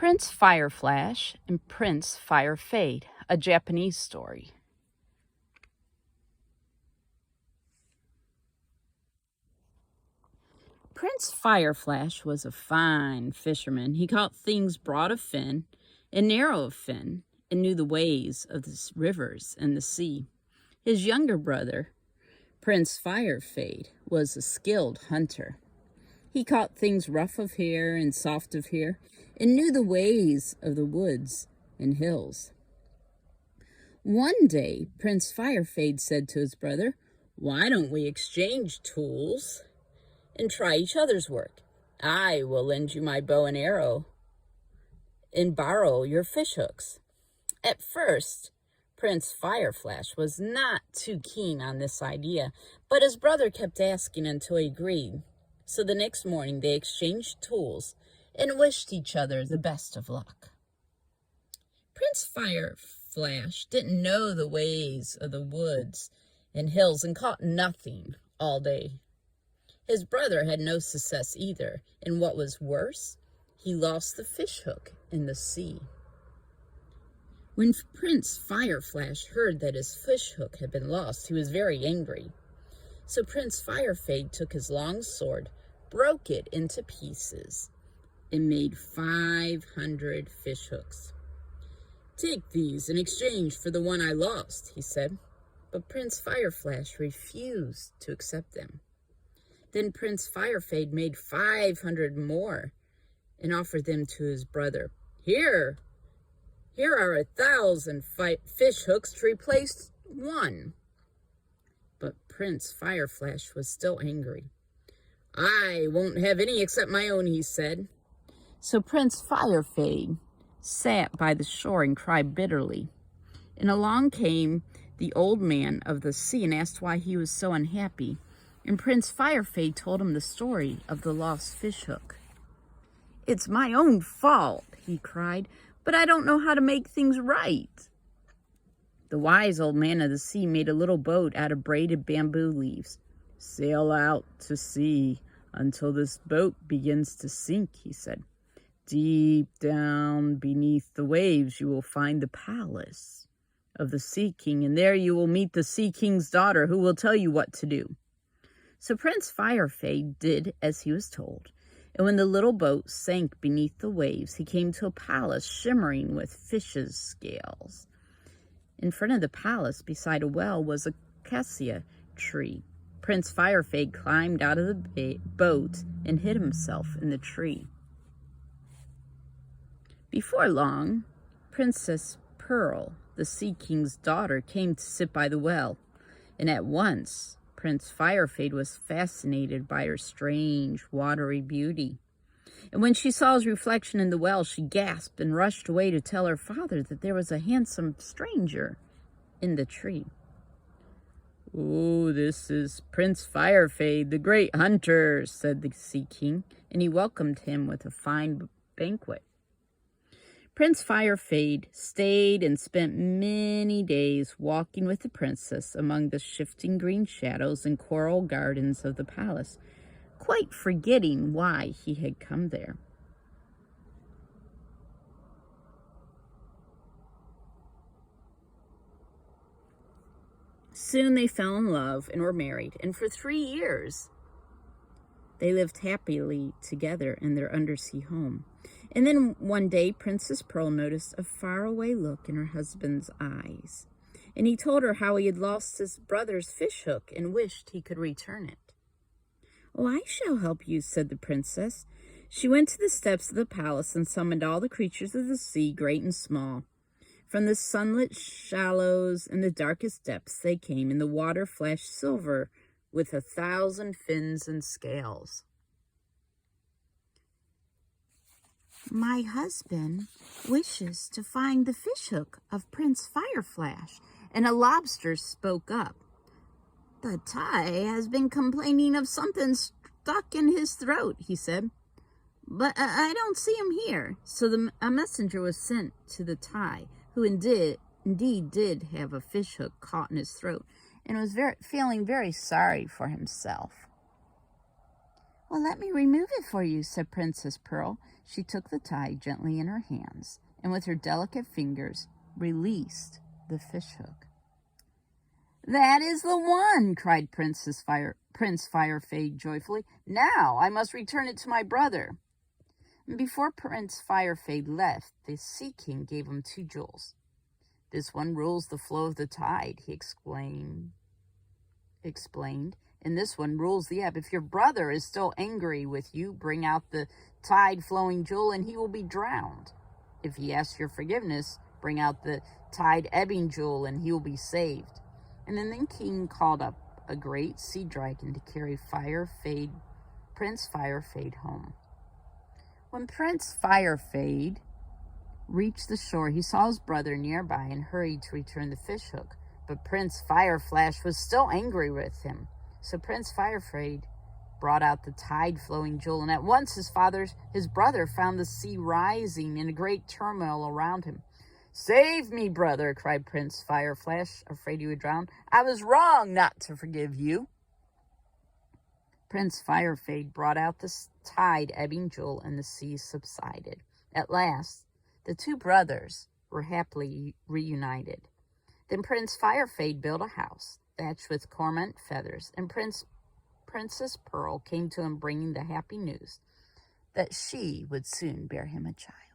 Prince Fireflash and Prince Firefade, a Japanese story. Prince Fireflash was a fine fisherman. He caught things broad of fin and narrow of fin and knew the ways of the rivers and the sea. His younger brother, Prince Firefade, was a skilled hunter. He caught things rough of hair and soft of hair and knew the ways of the woods and hills. One day, Prince Firefade said to his brother, "Why don't we exchange tools and try each other's work? I will lend you my bow and arrow and borrow your fish hooks." At first, Prince Fireflash was not too keen on this idea, but his brother kept asking until he agreed. So the next morning they exchanged tools and wished each other the best of luck. Prince Fireflash didn't know the ways of the woods and hills and caught nothing all day. His brother had no success either, and what was worse, he lost the fish hook in the sea. When Prince Fireflash heard that his fish hook had been lost, he was very angry. So Prince Firefade took his long sword, broke it into pieces, and made 500 fish hooks. "Take these in exchange for the one I lost," he said. But Prince Fireflash refused to accept them. Then Prince Firefade made 500 more and offered them to his brother. Here are 1,000 fish hooks to replace one." But Prince Fireflash was still angry. "I won't have any except my own," he said. So Prince Firefade sat by the shore and cried bitterly. And along came the old man of the sea and asked why he was so unhappy. And Prince Firefade told him the story of the lost fish hook. "It's my own fault," he cried, "but I don't know how to make things right." The wise old man of the sea made a little boat out of braided bamboo leaves. "Sail out to sea until this boat begins to sink," he said. "Deep down beneath the waves you will find the palace of the Sea King, and there you will meet the Sea King's daughter who will tell you what to do." So Prince Firefade did as he was told, and when the little boat sank beneath the waves, he came to a palace shimmering with fishes' scales. In front of the palace, beside a well, was a cassia tree. Prince Firefade climbed out of the boat and hid himself in the tree. Before long, Princess Pearl, the Sea King's daughter, came to sit by the well, and at once Prince Firefade was fascinated by her strange, watery beauty. And when she saw his reflection in the well, she gasped and rushed away to tell her father that there was a handsome stranger in the tree. "Oh, this is Prince Firefade, the great hunter," said the Sea King, and he welcomed him with a fine banquet. Prince Firefade stayed and spent many days walking with the princess among the shifting green shadows and coral gardens of the palace, quite forgetting why he had come there. Soon they fell in love and were married, and for 3 years they lived happily together in their undersea home. And then one day, Princess Pearl noticed a faraway look in her husband's eyes, and he told her how he had lost his brother's fish hook and wished he could return it. "Oh, I shall help you," said the princess. She went to the steps of the palace and summoned all the creatures of the sea, great and small. From the sunlit shallows and the darkest depths they came, and the water flashed silver with 1,000 fins and scales. "My husband wishes to find the fish hook of Prince Fireflash," and a lobster spoke up. "The Thai has been complaining of something stuck in his throat," he said, "but I don't see him here." So a messenger was sent to the Thai, who indeed did have a fish hook caught in his throat, and was feeling very sorry for himself. "Well, let me remove it for you," said Princess Pearl. She took the tide gently in her hands, and with her delicate fingers released the fishhook. "That is the one!" cried Prince Firefade joyfully. "Now I must return it to my brother." And before Prince Firefade left, the Sea King gave him 2 jewels. "This one rules the flow of the tide," he explained. "And this one rules the ebb. If your brother is still angry with you, bring out the tide-flowing jewel and he will be drowned. If he asks your forgiveness, bring out the tide-ebbing jewel and he will be saved." And then the king called up a great sea dragon to carry Prince Firefade home. When Prince Firefade reached the shore, he saw his brother nearby and hurried to return the fishhook. But Prince Fireflash was still angry with him. So Prince Firefade brought out the tide-flowing jewel, and at once his brother found the sea rising in a great turmoil around him. "Save me, brother," cried Prince Fireflash, afraid he would drown. "I was wrong not to forgive you." Prince Firefade brought out the tide-ebbing jewel, and the sea subsided. At last, the 2 brothers were happily reunited. Then Prince Firefade built a house, thatched with cormorant feathers, and Princess Pearl came to him bringing the happy news that she would soon bear him a child.